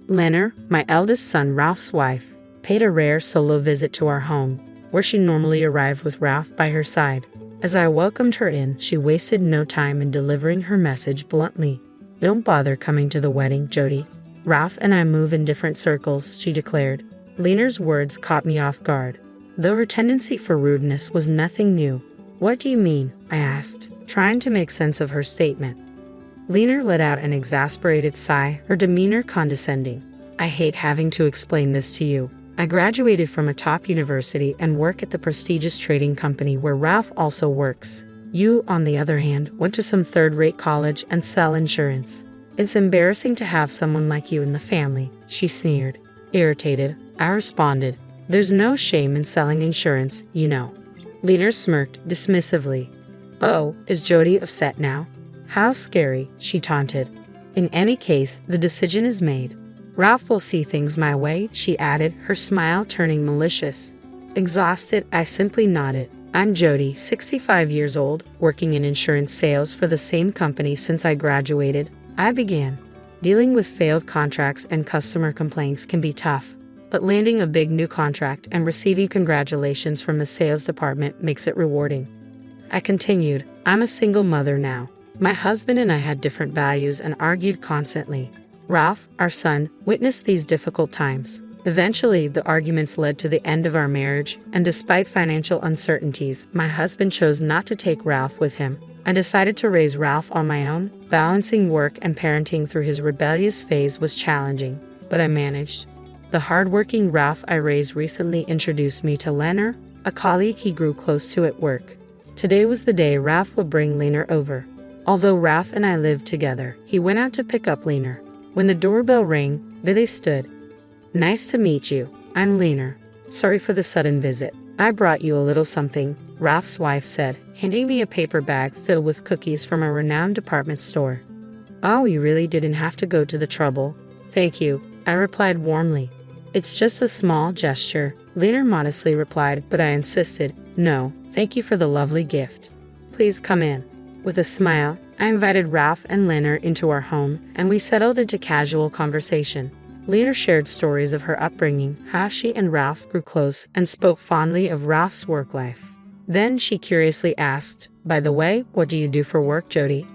Lena, my eldest son Ralph's wife, paid a rare solo visit to our home, where she normally arrived with Ralph by her side. As I welcomed her in, she wasted no time in delivering her message bluntly. "Don't bother coming to the wedding, Jody. Ralph and I move in different circles," she declared. Lena's words caught me off guard, though her tendency for rudeness was nothing new. "What do you mean?" I asked, trying to make sense of her statement. Lena let out an exasperated sigh, her demeanor condescending. "I hate having to explain this to you. I graduated from a top university and work at the prestigious trading company where Ralph also works. You, on the other hand, went to some third-rate college and sell insurance. It's embarrassing to have someone like you in the family," she sneered. Irritated, I responded, "There's no shame in selling insurance, you know." Lena smirked dismissively. "Oh, is Jody upset now? How scary," she taunted. "In any case, the decision is made. Ralph will see things my way," she added, her smile turning malicious. Exhausted, I simply nodded. "I'm Jody, 65 years old, working in insurance sales for the same company since I graduated," I began. Dealing with failed contracts and customer complaints can be tough, but landing a big new contract and receiving congratulations from the sales department makes it rewarding. I continued, "I'm a single mother now. My husband and I had different values and argued constantly. Ralph, our son, witnessed these difficult times. Eventually, the arguments led to the end of our marriage, and despite financial uncertainties, my husband chose not to take Ralph with him. I decided to raise Ralph on my own. Balancing work and parenting through his rebellious phase was challenging, but I managed. The hardworking Ralph I raised recently introduced me to Lena, a colleague he grew close to at work. Today was the day Ralph would bring Lena over. Although Ralph and I lived together, he went out to pick up Lena. When the doorbell rang, there they stood. "Nice to meet you. I'm Lena. Sorry for the sudden visit. I brought you a little something," Ralph's wife said, handing me a paper bag filled with cookies from a renowned department store. "Oh, you really didn't have to go to the trouble." "Thank you," I replied warmly. "It's just a small gesture," Lena modestly replied, but I insisted, "No, thank you for the lovely gift. Please come in." With a smile, I invited Ralph and Lena into our home, and we settled into casual conversation. Lena shared stories of her upbringing, how she and Ralph grew close, and spoke fondly of Ralph's work life. Then she curiously asked, "By the way, what do you do for work, Jody?"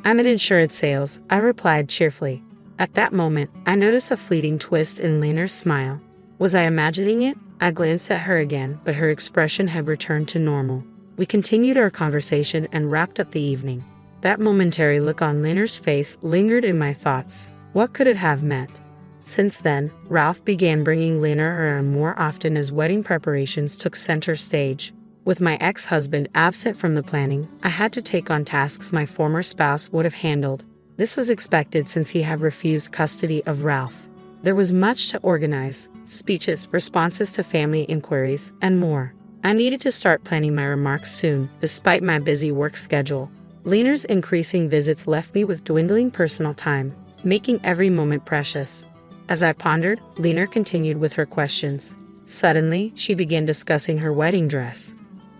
"I'm in insurance sales," I replied cheerfully. At that moment, I noticed a fleeting twist in Lena's smile. Was I imagining it? I glanced at her again, but her expression had returned to normal. We continued our conversation and wrapped up the evening. That momentary look on Lena's face lingered in my thoughts. What could it have meant? Since then, Ralph began bringing Lena around more often as wedding preparations took center stage. With my ex-husband absent from the planning, I had to take on tasks my former spouse would have handled. This was expected since he had refused custody of Ralph. There was much to organize: speeches, responses to family inquiries, and more. I needed to start planning my remarks soon, despite my busy work schedule. Lena's increasing visits left me with dwindling personal time, making every moment precious. As I pondered, Lena continued with her questions. Suddenly, she began discussing her wedding dress.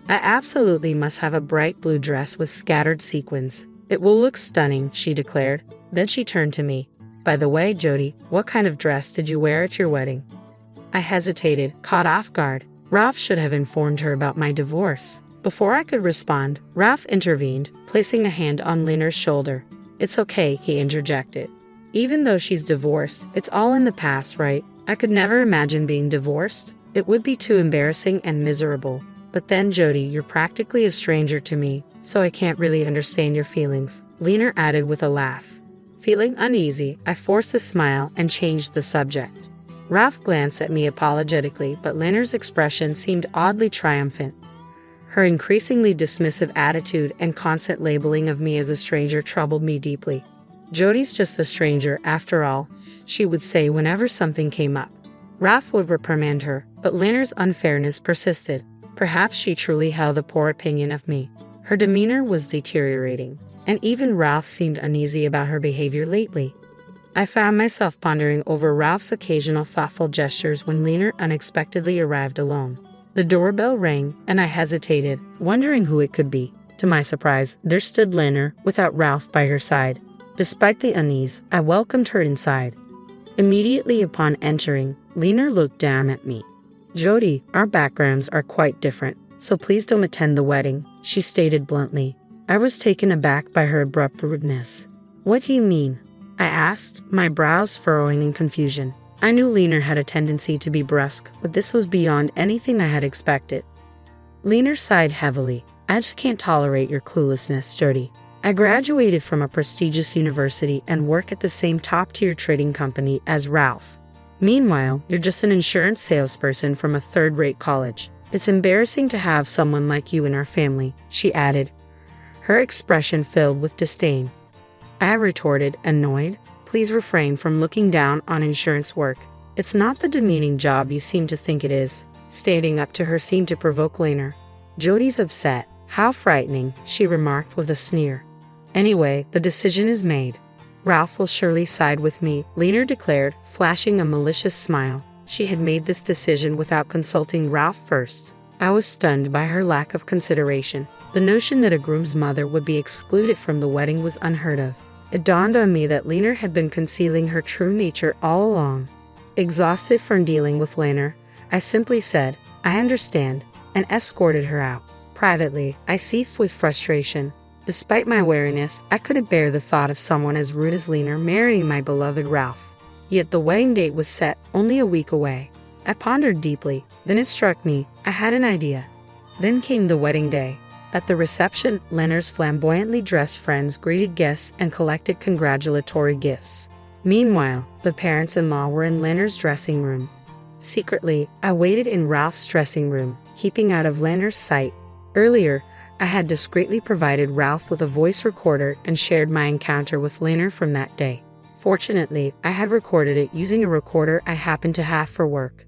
"I absolutely must have a bright blue dress with scattered sequins. It will look stunning," she declared. Then she turned to me. "By the way, Jody, what kind of dress did you wear at your wedding?" I hesitated, caught off guard. Ralph should have informed her about my divorce. Before I could respond, Ralph intervened, placing a hand on Lena's shoulder. "It's okay," he interjected. "Even though she's divorced, it's all in the past, right? I could never imagine being divorced. It would be too embarrassing and miserable. But then, Jody, you're practically a stranger to me, so I can't really understand your feelings," Lena added with a laugh. Feeling uneasy, I forced a smile and changed the subject. Ralph glanced at me apologetically, but Lena's expression seemed oddly triumphant. Her increasingly dismissive attitude and constant labeling of me as a stranger troubled me deeply. "Jody's just a stranger, after all," she would say whenever something came up. Ralph would reprimand her, but Lena's unfairness persisted. Perhaps she truly held a poor opinion of me. Her demeanor was deteriorating, and even Ralph seemed uneasy about her behavior lately. I found myself pondering over Ralph's occasional thoughtful gestures when Lena unexpectedly arrived alone. The doorbell rang, and I hesitated, wondering who it could be. To my surprise, there stood Lena, without Ralph by her side. Despite the unease, I welcomed her inside. Immediately upon entering, Leaner looked down at me. "Jody, our backgrounds are quite different, so please don't attend the wedding," she stated bluntly. I was taken aback by her abrupt rudeness. "What do you mean?" I asked, my brows furrowing in confusion. I knew Leaner had a tendency to be brusque, but this was beyond anything I had expected. Leaner sighed heavily. "I just can't tolerate your cluelessness, Jody. I graduated from a prestigious university and work at the same top-tier trading company as Ralph. Meanwhile, you're just an insurance salesperson from a third-rate college. It's embarrassing to have someone like you in our family," she added, her expression filled with disdain. I retorted, annoyed. "Please refrain from looking down on insurance work. It's not the demeaning job you seem to think it is." Standing up to her seemed to provoke Leaner. "Jody's upset. How frightening," she remarked with a sneer. "Anyway, the decision is made. Ralph will surely side with me," Leaner declared, flashing a malicious smile. She had made this decision without consulting Ralph first. I was stunned by her lack of consideration. The notion that a groom's mother would be excluded from the wedding was unheard of. It dawned on me that Leaner had been concealing her true nature all along. Exhausted from dealing with Leaner, I simply said, "I understand," and escorted her out. Privately, I seethed with frustration. Despite my wariness, I couldn't bear the thought of someone as rude as Leaner marrying my beloved Ralph. Yet the wedding date was set, only a week away. I pondered deeply. Then it struck me, I had an idea. Then came the wedding day. At the reception, Leaner's flamboyantly dressed friends greeted guests and collected congratulatory gifts. Meanwhile, the parents-in-law were in Leaner's dressing room. Secretly, I waited in Ralph's dressing room, keeping out of Leaner's sight. Earlier, I had discreetly provided Ralph with a voice recorder and shared my encounter with Leaner from that day. Fortunately, I had recorded it using a recorder I happened to have for work.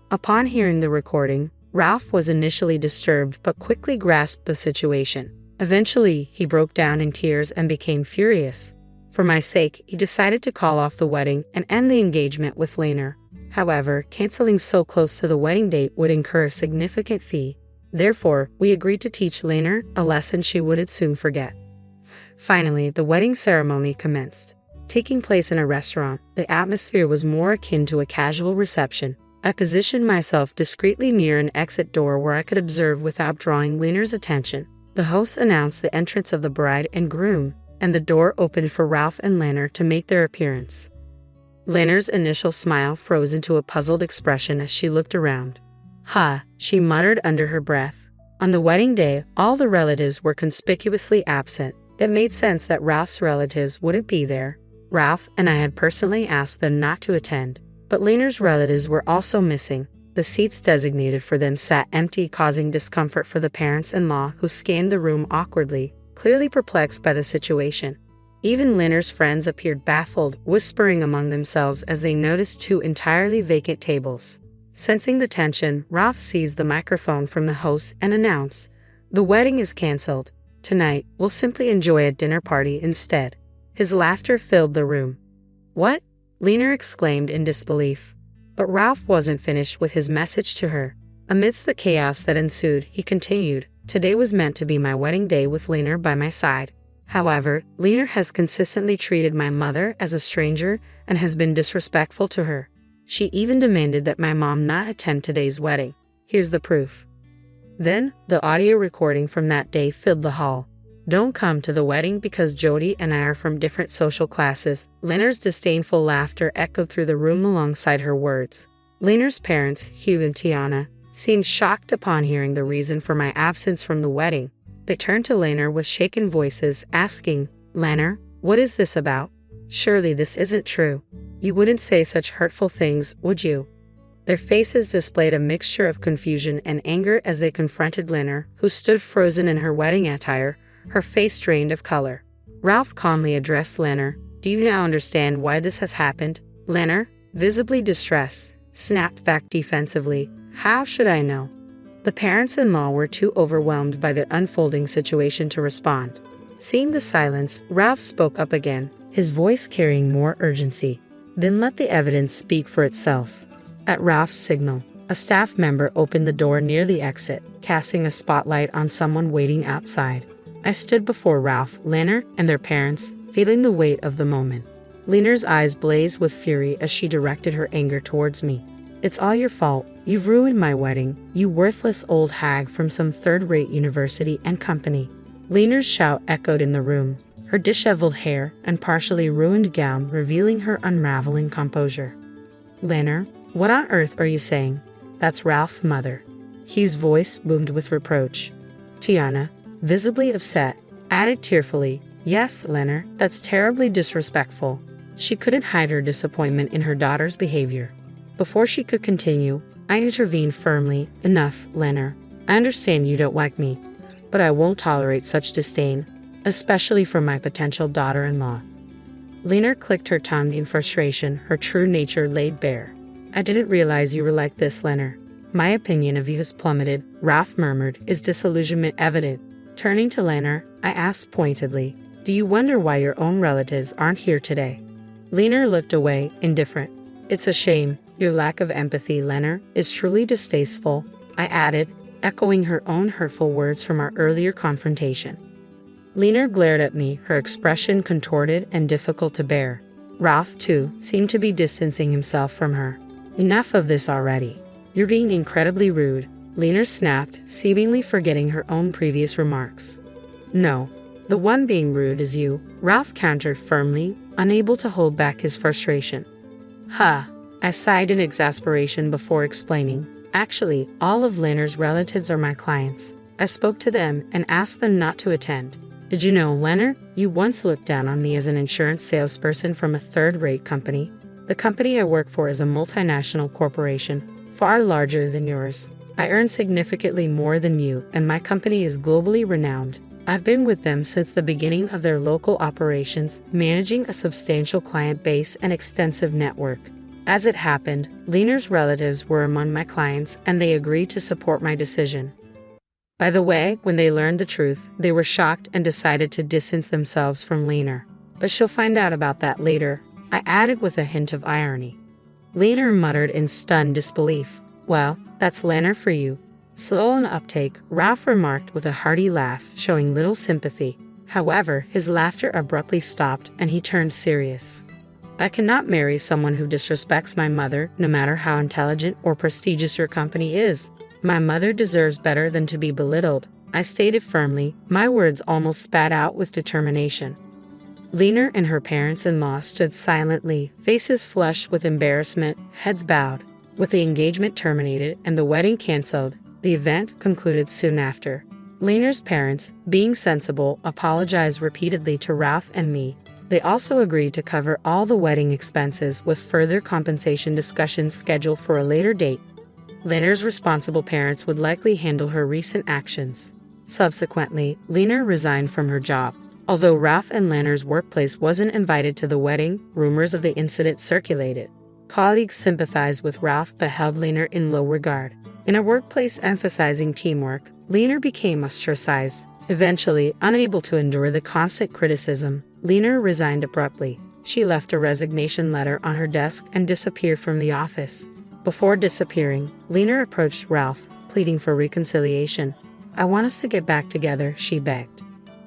Upon hearing the recording, Ralph was initially disturbed but quickly grasped the situation. Eventually, he broke down in tears and became furious. For my sake, he decided to call off the wedding and end the engagement with Leaner. However, canceling so close to the wedding date would incur a significant fee. Therefore, we agreed to teach Leaner a lesson she would soon forget. Finally, the wedding ceremony commenced. Taking place in a restaurant, the atmosphere was more akin to a casual reception. I positioned myself discreetly near an exit door where I could observe without drawing Leaner's attention. The host announced the entrance of the bride and groom, and the door opened for Ralph and Leaner to make their appearance. Leaner's initial smile froze into a puzzled expression as she looked around. "Ha," she muttered under her breath. On the wedding day, all the relatives were conspicuously absent. It made sense that Ralph's relatives wouldn't be there. Ralph and I had personally asked them not to attend. But Leaner's relatives were also missing. The seats designated for them sat empty, causing discomfort for the parents-in-law who scanned the room awkwardly, clearly perplexed by the situation. Even Leaner's friends appeared baffled, whispering among themselves as they noticed two entirely vacant tables. Sensing the tension, Ralph seized the microphone from the host and announced, "The wedding is canceled. Tonight, we'll simply enjoy a dinner party instead." His laughter filled the room. "What?" Leaner exclaimed in disbelief. But Ralph wasn't finished with his message to her. Amidst the chaos that ensued, he continued, "Today was meant to be my wedding day with Leaner by my side. However, Leaner has consistently treated my mother as a stranger and has been disrespectful to her. She even demanded that my mom not attend today's wedding. Here's the proof." Then, the audio recording from that day filled the hall. "Don't come to the wedding because Jody and I are from different social classes." Leaner's disdainful laughter echoed through the room alongside her words. Leaner's parents, Hugh and Tiana, seemed shocked upon hearing the reason for my absence from the wedding. They turned to Leaner with shaken voices, asking, "Leaner, what is this about? Surely this isn't true. You wouldn't say such hurtful things, would you?" Their faces displayed a mixture of confusion and anger as they confronted Leaner, who stood frozen in her wedding attire, her face drained of color. Ralph calmly addressed Leaner. "Do you now understand why this has happened?" Leaner, visibly distressed, snapped back defensively, "How should I know?" The parents-in-law were too overwhelmed by the unfolding situation to respond. Seeing the silence, Ralph spoke up again, his voice carrying more urgency. "Then let the evidence speak for itself." At Ralph's signal, a staff member opened the door near the exit, casting a spotlight on someone waiting outside. I stood before Ralph, Leaner, and their parents, feeling the weight of the moment. Lena's eyes blazed with fury as she directed her anger towards me. It's all your fault. You've ruined my wedding, you worthless old hag from some third-rate university and company. Lena's shout echoed in the room, her disheveled hair and partially ruined gown revealing her unraveling composure. Lena, what on earth are you saying? That's Ralph's mother. Hugh's voice boomed with reproach. Tiana, visibly upset, added tearfully, yes, Lena, that's terribly disrespectful. She couldn't hide her disappointment in her daughter's behavior. Before she could continue, I intervened firmly. Enough, Lena. I understand you don't like me, but I won't tolerate such disdain, especially from my potential daughter-in-law. Lena clicked her tongue in frustration, her true nature laid bare. I didn't realize you were like this, Lena. My opinion of you has plummeted, Ralph murmured, his disillusionment evident. Turning to Lena, I asked pointedly, do you wonder why your own relatives aren't here today? Lena looked away, indifferent. It's a shame. Your lack of empathy, Lena, is truly distasteful, I added, echoing her own hurtful words from our earlier confrontation. Lena glared at me, her expression contorted and difficult to bear. Ralph, too, seemed to be distancing himself from her. Enough of this already. You're being incredibly rude, Lena snapped, seemingly forgetting her own previous remarks. No, the one being rude is you, Ralph countered firmly, unable to hold back his frustration. Ha! I sighed in exasperation before explaining. Actually, all of Lena's relatives are my clients. I spoke to them and asked them not to attend. Did you know, Lena, you once looked down on me as an insurance salesperson from a third-rate company? The company I work for is a multinational corporation, far larger than yours. I earn significantly more than you, and my company is globally renowned. I've been with them since the beginning of their local operations, managing a substantial client base and extensive network. As it happened, Lena's relatives were among my clients, and they agreed to support my decision. By the way, when they learned the truth, they were shocked and decided to distance themselves from Lena. But she'll find out about that later, I added with a hint of irony. Lena muttered in stunned disbelief. Well, that's Lena for you. Slow in uptake, Ralph remarked with a hearty laugh, showing little sympathy. However, his laughter abruptly stopped and he turned serious. I cannot marry someone who disrespects my mother, no matter how intelligent or prestigious your company is. My mother deserves better than to be belittled, I stated firmly, my words almost spat out with determination. Lena and her parents-in-law stood silently, faces flushed with embarrassment, heads bowed. With the engagement terminated and the wedding canceled, the event concluded soon after. Lena's parents, being sensible, apologized repeatedly to Ralph and me. They also agreed to cover all the wedding expenses with further compensation discussions scheduled for a later date. Lena's responsible parents would likely handle her recent actions. Subsequently, Lena resigned from her job. Although Ralph and Lena's workplace wasn't invited to the wedding, rumors of the incident circulated. Colleagues sympathized with Ralph but held Lena in low regard. In a workplace emphasizing teamwork, Lena became ostracized. Eventually, unable to endure the constant criticism, Lena resigned abruptly. She left a resignation letter on her desk and disappeared from the office. Before disappearing, Lena approached Ralph, pleading for reconciliation. I want us to get back together, she begged.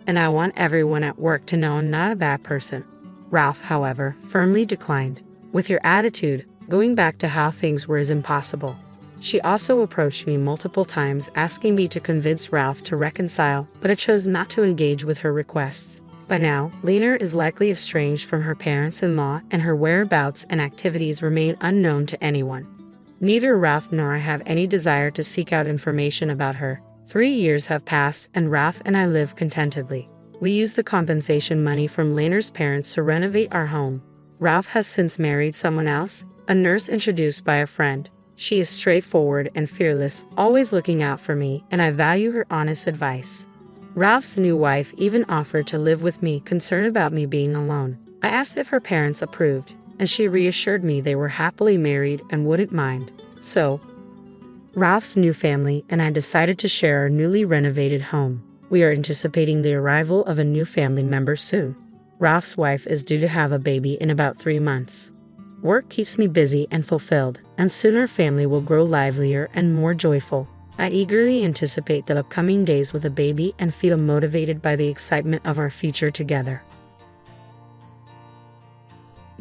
And I want everyone at work to know I'm not a bad person. Ralph, however, firmly declined. With your attitude, going back to how things were is impossible. She also approached me multiple times asking me to convince Ralph to reconcile, but I chose not to engage with her requests. By now, Lena is likely estranged from her parents-in-law and her whereabouts and activities remain unknown to anyone. Neither Ralph nor I have any desire to seek out information about her. 3 years have passed and Ralph and I live contentedly. We use the compensation money from Lena's parents to renovate our home. Ralph has since married someone else, a nurse introduced by a friend. She is straightforward and fearless, always looking out for me, and I value her honest advice. Ralph's new wife even offered to live with me, concerned about me being alone. I asked if her parents approved, and she reassured me they were happily married and wouldn't mind. So, Ralph's new family and I decided to share our newly renovated home. We are anticipating the arrival of a new family member soon. Ralph's wife is due to have a baby in about 3 months. Work keeps me busy and fulfilled, and soon our family will grow livelier and more joyful. I eagerly anticipate the upcoming days with a baby and feel motivated by the excitement of our future together.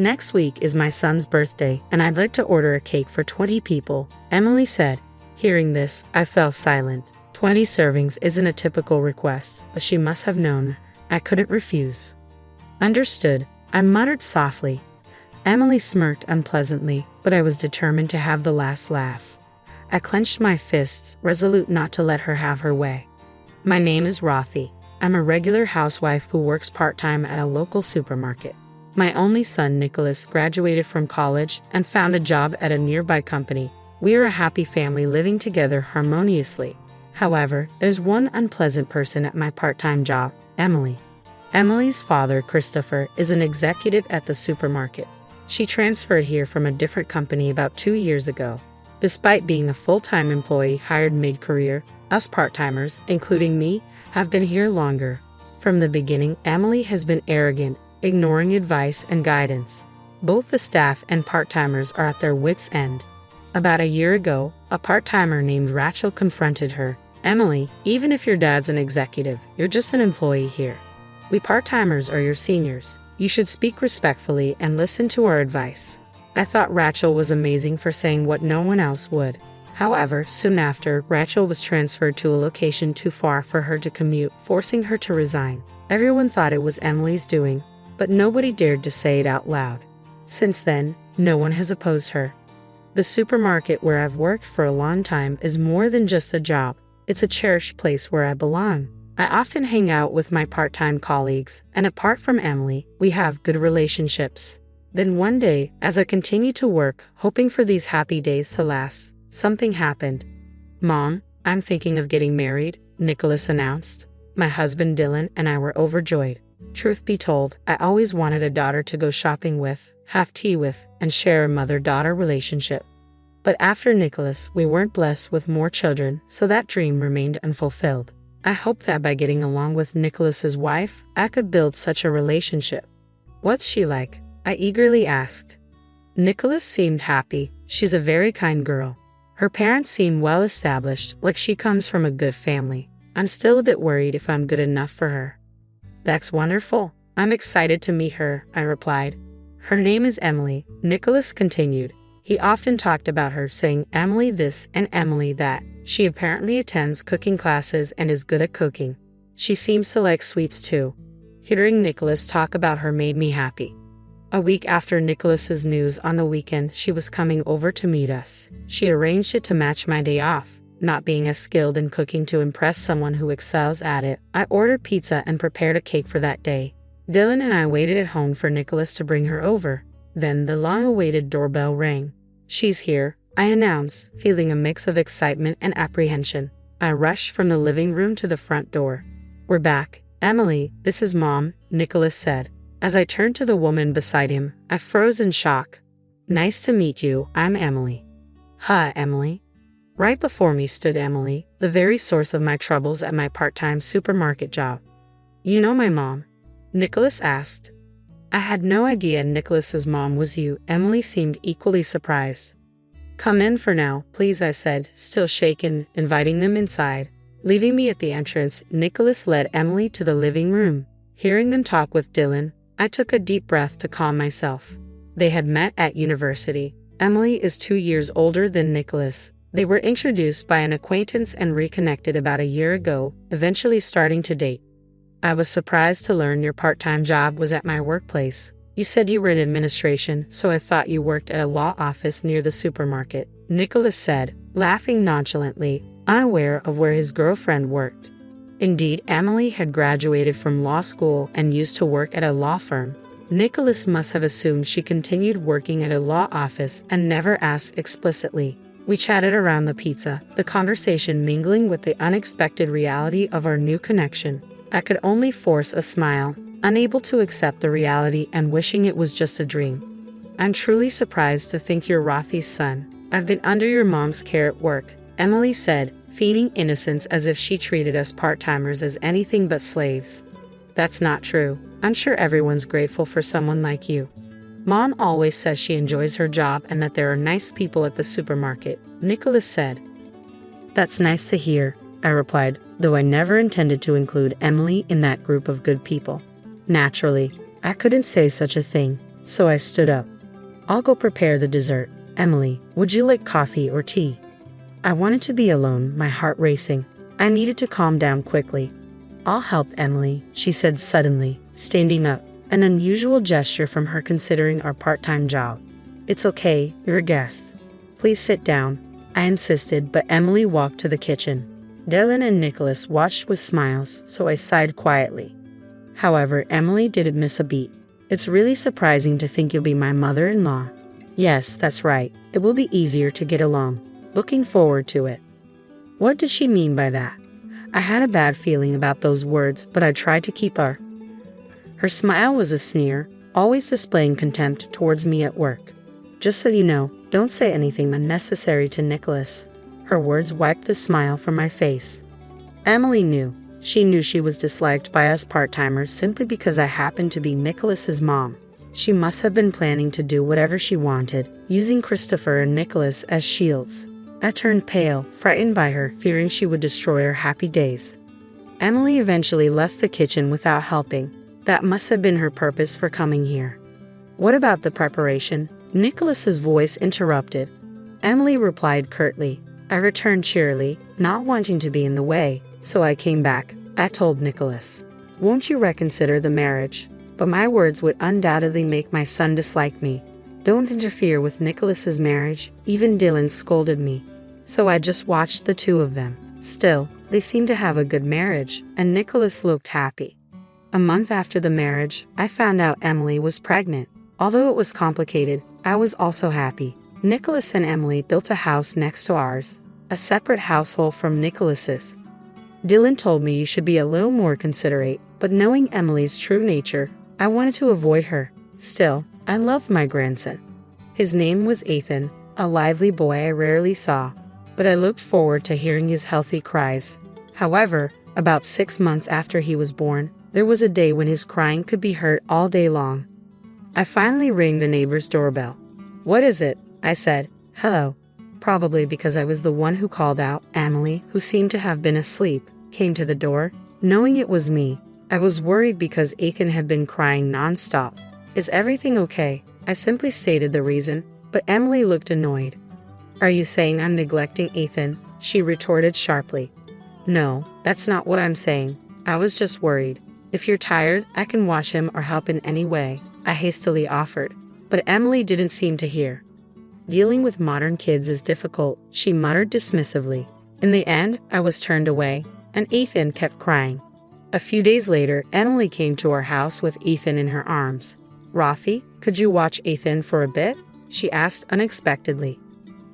Next week is my son's birthday, and I'd like to order a cake for 20 people, Emily said. Hearing this, I fell silent. 20 servings isn't a typical request, but she must have known I couldn't refuse. Understood, I muttered softly. Emily smirked unpleasantly, but I was determined to have the last laugh. I clenched my fists, resolute not to let her have her way. My name is Rothy. I'm a regular housewife who works part-time at a local supermarket. My only son, Nicholas, graduated from college and found a job at a nearby company. We are a happy family living together harmoniously. However, there's one unpleasant person at my part-time job, Emily. Emily's father, Christopher, is an executive at the supermarket. She transferred here from a different company about 2 years ago. Despite being a full-time employee hired mid-career, us part-timers, including me, have been here longer. From the beginning, Emily has been arrogant, ignoring advice and guidance. Both the staff and part-timers are at their wits' end. About a year ago, a part-timer named Rachel confronted her. Emily, even if your dad's an executive, you're just an employee here. We part-timers are your seniors. You should speak respectfully and listen to our advice. I thought Rachel was amazing for saying what no one else would. However, soon after, Rachel was transferred to a location too far for her to commute, forcing her to resign. Everyone thought it was Emily's doing, but nobody dared to say it out loud. Since then, no one has opposed her. The supermarket where I've worked for a long time is more than just a job. It's a cherished place where I belong. I often hang out with my part-time colleagues, and apart from Emily, we have good relationships. Then one day, as I continued to work, hoping for these happy days to last, something happened. Mom, I'm thinking of getting married, Nicholas announced. My husband Dylan and I were overjoyed. Truth be told, I always wanted a daughter to go shopping with, have tea with, and share a mother-daughter relationship. But after Nicholas, we weren't blessed with more children, so that dream remained unfulfilled. I hoped that by getting along with Nicholas's wife, I could build such a relationship. What's she like? I eagerly asked. Nicholas seemed happy. She's a very kind girl. Her parents seem well established, like she comes from a good family. I'm still a bit worried if I'm good enough for her. That's wonderful. I'm excited to meet her, I replied. Her name is Emily, Nicholas continued. He often talked about her, saying Emily this and Emily that. She apparently attends cooking classes and is good at cooking. She seems to like sweets too. Hearing Nicholas talk about her made me happy. A week after Nicholas's news on the weekend, she was coming over to meet us. She arranged it to match my day off. Not being as skilled in cooking to impress someone who excels at it, I ordered pizza and prepared a cake for that day. Dylan and I waited at home for Nicholas to bring her over. Then the long-awaited doorbell rang. She's here, I announced, feeling a mix of excitement and apprehension. I rushed from the living room to the front door. We're back. Emily, this is Mom, Nicholas said. As I turned to the woman beside him, I froze in shock. Nice to meet you, I'm Emily. Hi, Emily. Right before me stood Emily, the very source of my troubles at my part-time supermarket job. You know my mom? Nicholas asked. I had no idea Nicholas's mom was you. Emily seemed equally surprised. Come in for now, please, I said, still shaken, inviting them inside. Leaving me at the entrance, Nicholas led Emily to the living room. Hearing them talk with Dylan, I took a deep breath to calm myself. They had met at university. Emily is 2 years older than Nicholas. They were introduced by an acquaintance and reconnected about a year ago, eventually starting to date. I was surprised to learn your part-time job was at my workplace. You said you were in administration, so I thought you worked at a law office near the supermarket, Nicholas said, laughing nonchalantly, unaware of where his girlfriend worked. Indeed, Emily had graduated from law school and used to work at a law firm. Nicholas must have assumed she continued working at a law office and never asked explicitly. We chatted around the pizza, the conversation mingling with the unexpected reality of our new connection. I could only force a smile, unable to accept the reality and wishing it was just a dream. I'm truly surprised to think you're Rothy's son. I've been under your mom's care at work, Emily said, feigning innocence as if she treated us part-timers as anything but slaves. That's not true. I'm sure everyone's grateful for someone like you. Mom always says she enjoys her job and that there are nice people at the supermarket, Nicholas said. That's nice to hear, I replied, though I never intended to include Emily in that group of good people. Naturally, I couldn't say such a thing. so I stood up. I'll go prepare the dessert. Emily, would you like coffee or tea? I wanted to be alone, my heart racing. I needed to calm down quickly. I'll help, Emily, she said suddenly, standing up, an unusual gesture from her considering our part-time job. It's okay, you're a guest. Please sit down, I insisted, but Emily walked to the kitchen. Dylan and Nicholas watched with smiles, so I sighed quietly. However, Emily didn't miss a beat. It's really surprising to think you'll be my mother-in-law. Yes, that's right. It will be easier to get along. Looking forward to it. What did she mean by that? I had a bad feeling about those words, but I tried to keep her. Her smile was a sneer, always displaying contempt towards me at work. Just so you know, don't say anything unnecessary to Nicholas. Her words wiped the smile from my face. Emily knew. She knew she was disliked by us part-timers simply because I happened to be Nicholas's mom. She must have been planning to do whatever she wanted, using Christopher and Nicholas as shields. I turned pale, frightened by her, fearing she would destroy our happy days. Emily eventually left the kitchen without helping. That must have been her purpose for coming here. What about the preparation? Nicholas's voice interrupted. Emily replied curtly. I returned cheerily, not wanting to be in the way, so I came back. I told Nicholas, "Won't you reconsider the marriage?" But my words would undoubtedly make my son dislike me. Don't interfere with Nicholas's marriage, even Dylan scolded me. So I just watched the two of them. Still, they seemed to have a good marriage, and Nicholas looked happy. A month after the marriage, I found out Emily was pregnant. Although it was complicated, I was also happy. Nicholas and Emily built a house next to ours, a separate household from Nicholas's. Dylan told me you should be a little more considerate, but knowing Emily's true nature, I wanted to avoid her. Still, I loved my grandson. His name was Ethan, a lively boy I rarely saw, but I looked forward to hearing his healthy cries. However, about 6 months after he was born, there was a day when his crying could be heard all day long. I finally rang the neighbor's doorbell. "What is it?" I said. "Hello." Probably because I was the one who called out, Emily, who seemed to have been asleep, came to the door. Knowing it was me, I was worried because Ethan had been crying non-stop. "Is everything okay?" I simply stated the reason, but Emily looked annoyed. "Are you saying I'm neglecting Ethan?" she retorted sharply. "No, that's not what I'm saying. I was just worried. If you're tired, I can wash him or help in any way," I hastily offered. But Emily didn't seem to hear. "Dealing with modern kids is difficult," she muttered dismissively. In the end, I was turned away, and Ethan kept crying. A few days later, Emily came to our house with Ethan in her arms. "Rafi, could you watch Ethan for a bit?" she asked unexpectedly.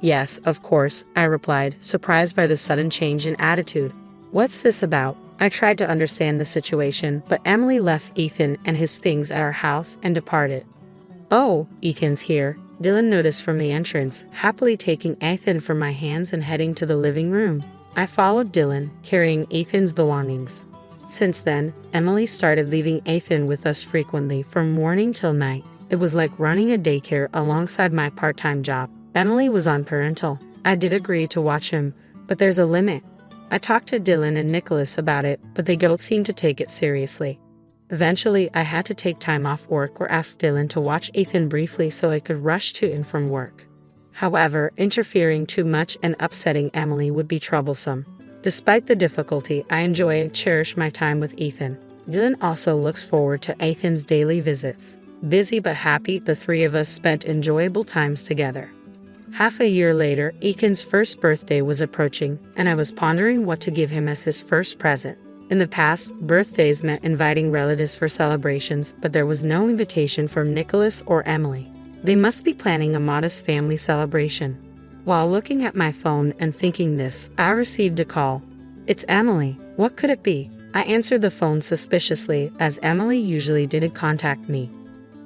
"Yes, of course," I replied, surprised by the sudden change in attitude. "What's this about?" I tried to understand the situation, but Emily left Ethan and his things at our house and departed. "Oh, Ethan's here," Dylan noticed from the entrance, happily taking Ethan from my hands and heading to the living room. I followed Dylan, carrying Ethan's belongings. Since then, Emily started leaving Ethan with us frequently from morning till night. It was like running a daycare alongside my part-time job. Emily was on parental. I did agree to watch him, but there's a limit. I talked to Dylan and Nicholas about it, but they don't seem to take it seriously. Eventually, I had to take time off work or ask Dylan to watch Ethan briefly so I could rush to and from work. However, interfering too much and upsetting Emily would be troublesome. Despite the difficulty, I enjoy and cherish my time with Ethan. Dylan also looks forward to Ethan's daily visits. Busy but happy, the three of us spent enjoyable times together. Half a year later, Ethan's first birthday was approaching, and I was pondering what to give him as his first present. In the past, birthdays meant inviting relatives for celebrations, but there was no invitation from Nicholas or Emily. They must be planning a modest family celebration. While looking at my phone and thinking this, I received a call. "It's Emily. What could it be?" I answered the phone suspiciously, as Emily usually didn't contact me.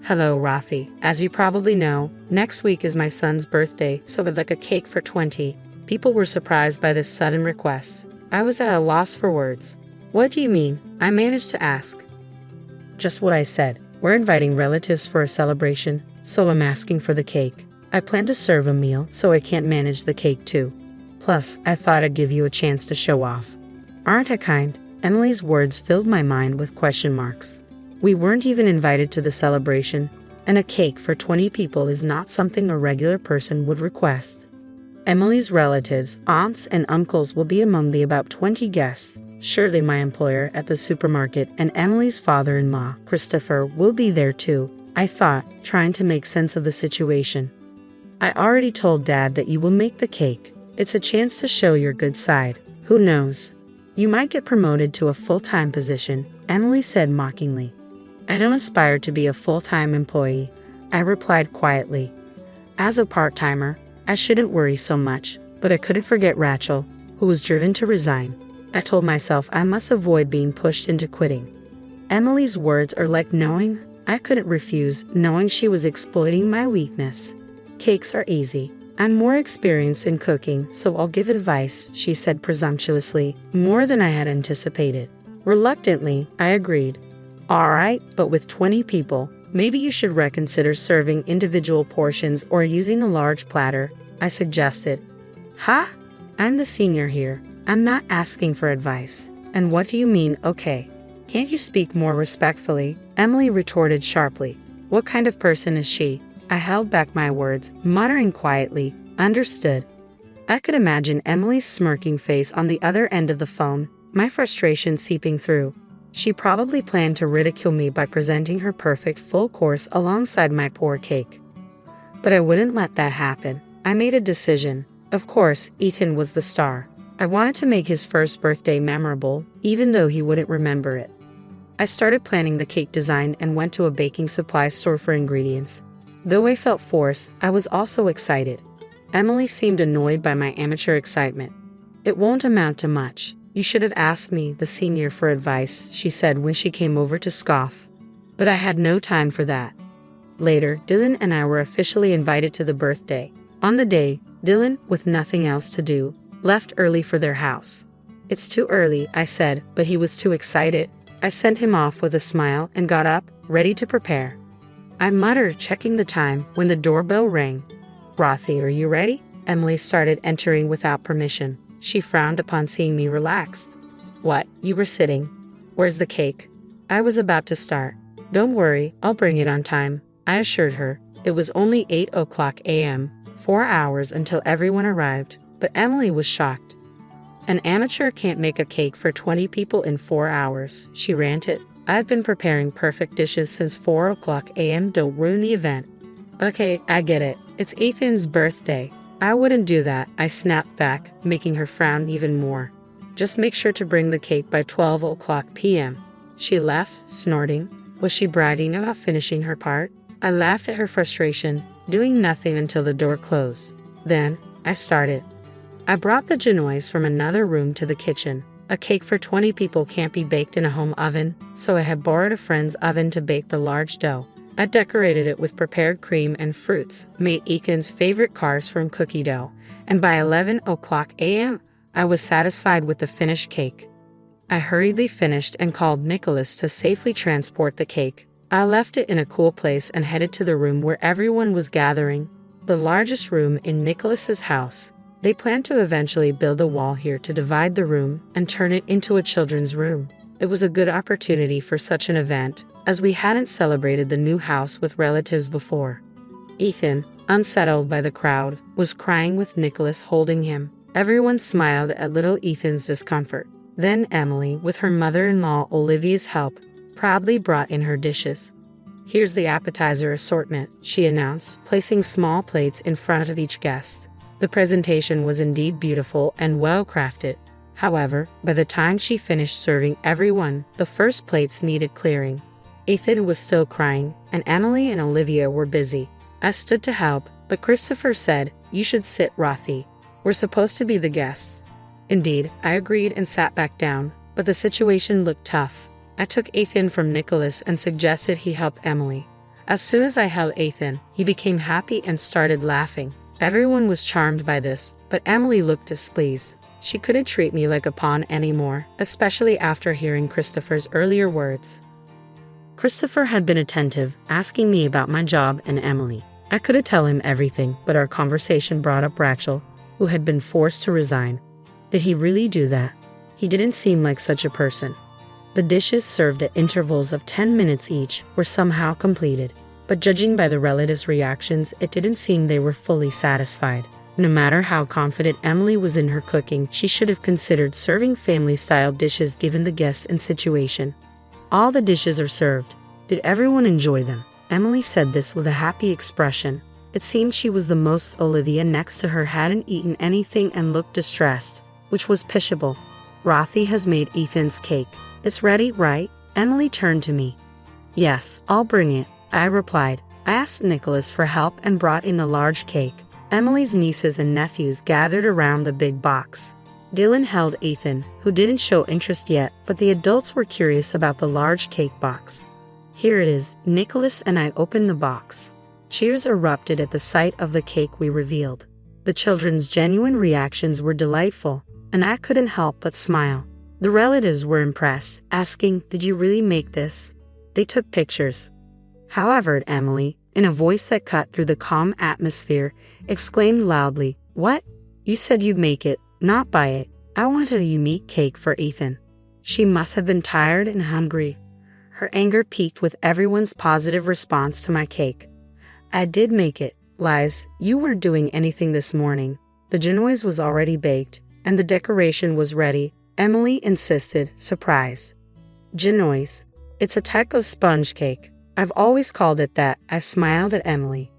"Hello, Rafi. As you probably know, next week is my son's birthday, so I'd like a cake for 20. People were surprised by this sudden request. I was at a loss for words. "What do you mean?" I managed to ask. "Just what I said. We're inviting relatives for a celebration, so I'm asking for the cake. I plan to serve a meal, so I can't manage the cake too. Plus, I thought I'd give you a chance to show off." Aren't I kind? Emily's words filled my mind with question marks. We weren't even invited to the celebration, and a cake for 20 people is not something a regular person would request. Emily's relatives, aunts and uncles will be among the about 20 guests. Surely my employer at the supermarket and Emily's father-in-law, Christopher, will be there too, I thought, trying to make sense of the situation. I already told Dad that you will make the cake. It's a chance to show your good side. Who knows? You might get promoted to a full-time position, Emily said mockingly. I don't aspire to be a full-time employee, I replied quietly. As a part-timer, I shouldn't worry so much, but I couldn't forget Rachel, who was driven to resign. I told myself I must avoid being pushed into quitting. Emily's words are like knowing I couldn't refuse, knowing she was exploiting my weakness. Cakes are easy. I'm more experienced in cooking, so I'll give advice, she said presumptuously, more than I had anticipated. Reluctantly, I agreed. All right, but with 20 people, maybe you should reconsider serving individual portions or using a large platter, I suggested. Ha? I'm the senior here. I'm not asking for advice. And what do you mean, okay? Can't you speak more respectfully? Emily retorted sharply. What kind of person is she? I held back my words, muttering quietly, understood. I could imagine Emily's smirking face on the other end of the phone, my frustration seeping through. She probably planned to ridicule me by presenting her perfect full course alongside my poor cake. But I wouldn't let that happen. I made a decision. Of course, Ethan was the star. I wanted to make his first birthday memorable, even though he wouldn't remember it. I started planning the cake design and went to a baking supply store for ingredients. Though I felt forced, I was also excited. Emily seemed annoyed by my amateur excitement. It won't amount to much. You should have asked me, the senior, for advice, she said when she came over to scoff. But I had no time for that. Later, Dylan and I were officially invited to the birthday. On the day, Dylan, with nothing else to do, left early for their house. It's too early, I said, but he was too excited. I sent him off with a smile and got up, ready to prepare. I muttered, checking the time, when the doorbell rang. Rothy, are you ready? Emily started entering without permission. She frowned upon seeing me relaxed. What, you were sitting? Where's the cake? I was about to start. Don't worry, I'll bring it on time, I assured her. It was only 8:00 a.m., 4 hours until everyone arrived, but Emily was shocked. An amateur can't make a cake for 20 people in 4 hours, she ranted. I've been preparing perfect dishes since 4:00 a.m. Don't ruin the event. Okay, I get it. It's Ethan's birthday. I wouldn't do that, I snapped back, making her frown even more. Just make sure to bring the cake by 12:00 p.m. She left, snorting. Was she bragging about finishing her part? I laughed at her frustration, doing nothing until the door closed. Then, I started. I brought the genoise from another room to the kitchen. A cake for 20 people can't be baked in a home oven, so I had borrowed a friend's oven to bake the large dough. I decorated it with prepared cream and fruits, made Ethan's favorite cars from cookie dough, and by 11:00 a.m., I was satisfied with the finished cake. I hurriedly finished and called Nicholas to safely transport the cake. I left it in a cool place and headed to the room where everyone was gathering, the largest room in Nicholas's house. They planned to eventually build a wall here to divide the room and turn it into a children's room. It was a good opportunity for such an event, as we hadn't celebrated the new house with relatives before. Ethan, unsettled by the crowd, was crying with Nicholas holding him. Everyone smiled at little Ethan's discomfort. Then Emily, with her mother-in-law Olivia's help, proudly brought in her dishes. Here's the appetizer assortment, she announced, placing small plates in front of each guest. The presentation was indeed beautiful and well-crafted. However, by the time she finished serving everyone, the first plates needed clearing. Ethan was still crying, and Emily and Olivia were busy. I stood to help, but Christopher said, "You should sit, Rothy. We're supposed to be the guests." Indeed, I agreed and sat back down, but the situation looked tough. I took Ethan from Nicholas and suggested he help Emily. As soon as I held Ethan, he became happy and started laughing. Everyone was charmed by this, but Emily looked displeased. She couldn't treat me like a pawn anymore, especially after hearing Christopher's earlier words. Christopher had been attentive, asking me about my job and Emily. I couldn't tell him everything, but our conversation brought up Rachel, who had been forced to resign. Did he really do that? He didn't seem like such a person. The dishes served at intervals of 10 minutes each were somehow completed. but judging by the relatives' reactions, it didn't seem they were fully satisfied. No matter how confident Emily was in her cooking, she should have considered serving family-style dishes given the guests and situation. All the dishes are served. Did everyone enjoy them? Emily said this with a happy expression. It seemed she was the most. Olivia next to her hadn't eaten anything and looked distressed, which was pitiable. Rothy has made Ethan's cake. It's ready, right? Emily turned to me. Yes, I'll bring it, I replied. I asked Nicholas for help and brought in the large cake. Emily's nieces and nephews gathered around the big box. Dylan held Ethan, who didn't show interest yet, but the adults were curious about the large cake box. Here it is. Nicholas and I opened the box. Cheers erupted at the sight of the cake we revealed. The children's genuine reactions were delightful, and I couldn't help but smile. The relatives were impressed, asking, "Did you really make this?" They took pictures. However, Emily, in a voice that cut through the calm atmosphere, exclaimed loudly, "What? You said you'd make it, not buy it. I wanted a unique cake for Ethan." She must have been tired and hungry. Her anger peaked with everyone's positive response to my cake. I did make it. Lies, you weren't doing anything this morning. The genoise was already baked, and the decoration was ready, Emily insisted, surprised. Genoise. It's a type of sponge cake. I've always called it that. I smiled at Emily.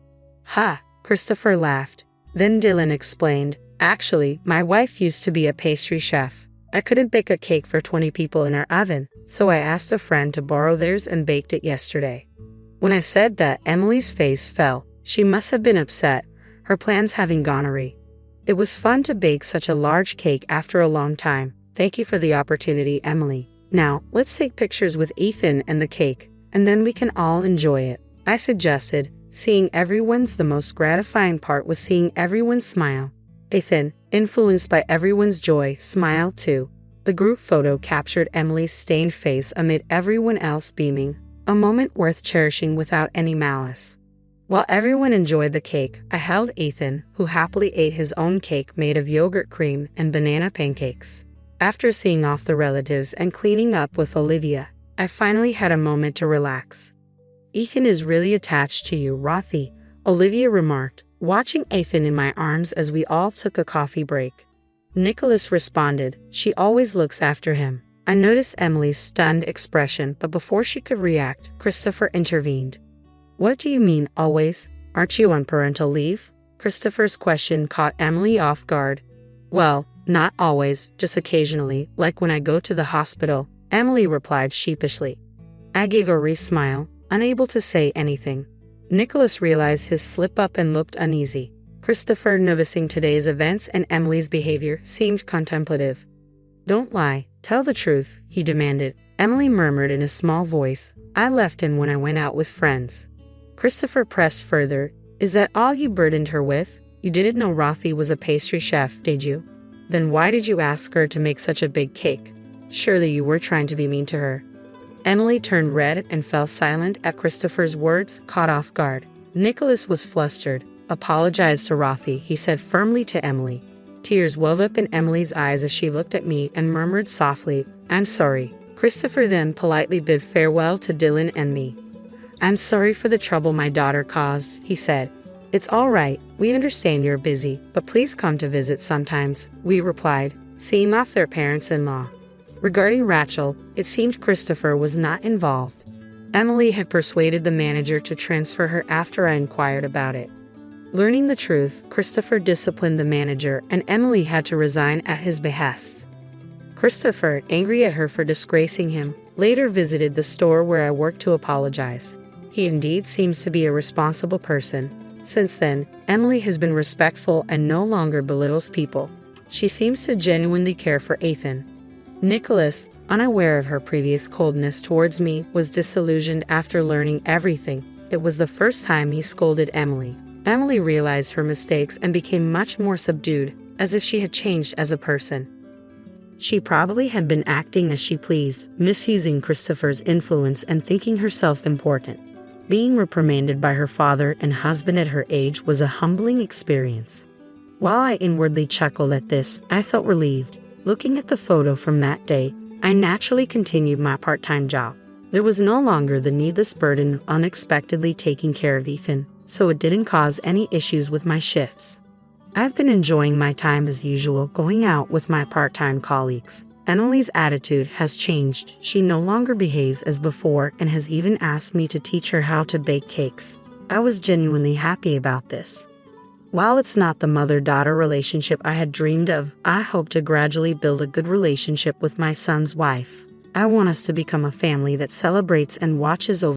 Ha, Christopher laughed. Then Dylan explained, "Actually, my wife used to be a pastry chef. I couldn't bake a cake for 20 people in our oven, so I asked a friend to borrow theirs and baked it yesterday." When I said that, Emily's face fell. She must have been upset, her plans having gone awry. It was fun to bake such a large cake after a long time. Thank you for the opportunity, Emily. Now, let's take pictures with Ethan and the cake, and then we can all enjoy it, I suggested. Seeing everyone's the most gratifying part was seeing everyone smile. Ethan, influenced by everyone's joy, smiled too. The group photo captured Emily's stained face amid everyone else beaming, a moment worth cherishing without any malice. While everyone enjoyed the cake, I held Ethan, who happily ate his own cake made of yogurt cream and banana pancakes. After seeing off the relatives and cleaning up with Olivia, I finally had a moment to relax. Ethan is really attached to you, Rothy, Olivia remarked, watching Ethan in my arms as we all took a coffee break. Nicholas responded, "She always looks after him." I noticed Emily's stunned expression, but before she could react, Christopher intervened. "What do you mean, always? Aren't you on parental leave?" Christopher's question caught Emily off guard. "Well, not always, just occasionally, like when I go to the hospital," Emily replied sheepishly. I gave a wry smile, unable to say anything. Nicholas realized his slip-up and looked uneasy. Christopher, noticing today's events and Emily's behavior, seemed contemplative. "Don't lie, tell the truth," he demanded. Emily murmured in a small voice, "I left him when I went out with friends." Christopher pressed further, "Is that all you burdened her with? You didn't know Rothy was a pastry chef, did you? Then why did you ask her to make such a big cake? Surely you were trying to be mean to her." Emily turned red and fell silent at Christopher's words, caught off guard. Nicholas was flustered. "Apologize to Rothy," he said firmly to Emily. Tears welled up in Emily's eyes as she looked at me and murmured softly, "I'm sorry." Christopher then politely bid farewell to Dylan and me. "I'm sorry for the trouble my daughter caused," he said. "It's all right, we understand you're busy, but please come to visit sometimes," we replied, seeing off their parents-in-law. Regarding Rachel, it seemed Christopher was not involved. Emily had persuaded the manager to transfer her after I inquired about it. Learning the truth, Christopher disciplined the manager and Emily had to resign at his behest. Christopher, angry at her for disgracing him, later visited the store where I worked to apologize. He indeed seems to be a responsible person. Since then, Emily has been respectful and no longer belittles people. She seems to genuinely care for Ethan. Nicholas, unaware of her previous coldness towards me, was disillusioned after learning everything. It was the first time he scolded Emily. Emily realized her mistakes and became much more subdued, as if she had changed as a person. She probably had been acting as she pleased, misusing Christopher's influence and thinking herself important. Being reprimanded by her father and husband at her age was a humbling experience. While I inwardly chuckled at this, I felt relieved. Looking at the photo from that day, I naturally continued my part-time job. There was no longer the needless burden of unexpectedly taking care of Ethan, so it didn't cause any issues with my shifts. I've been enjoying my time as usual, going out with my part-time colleagues. Emily's attitude has changed. She no longer behaves as before and has even asked me to teach her how to bake cakes. I was genuinely happy about this. While it's not the mother-daughter relationship I had dreamed of, I hope to gradually build a good relationship with my son's wife. I want us to become a family that celebrates and watches over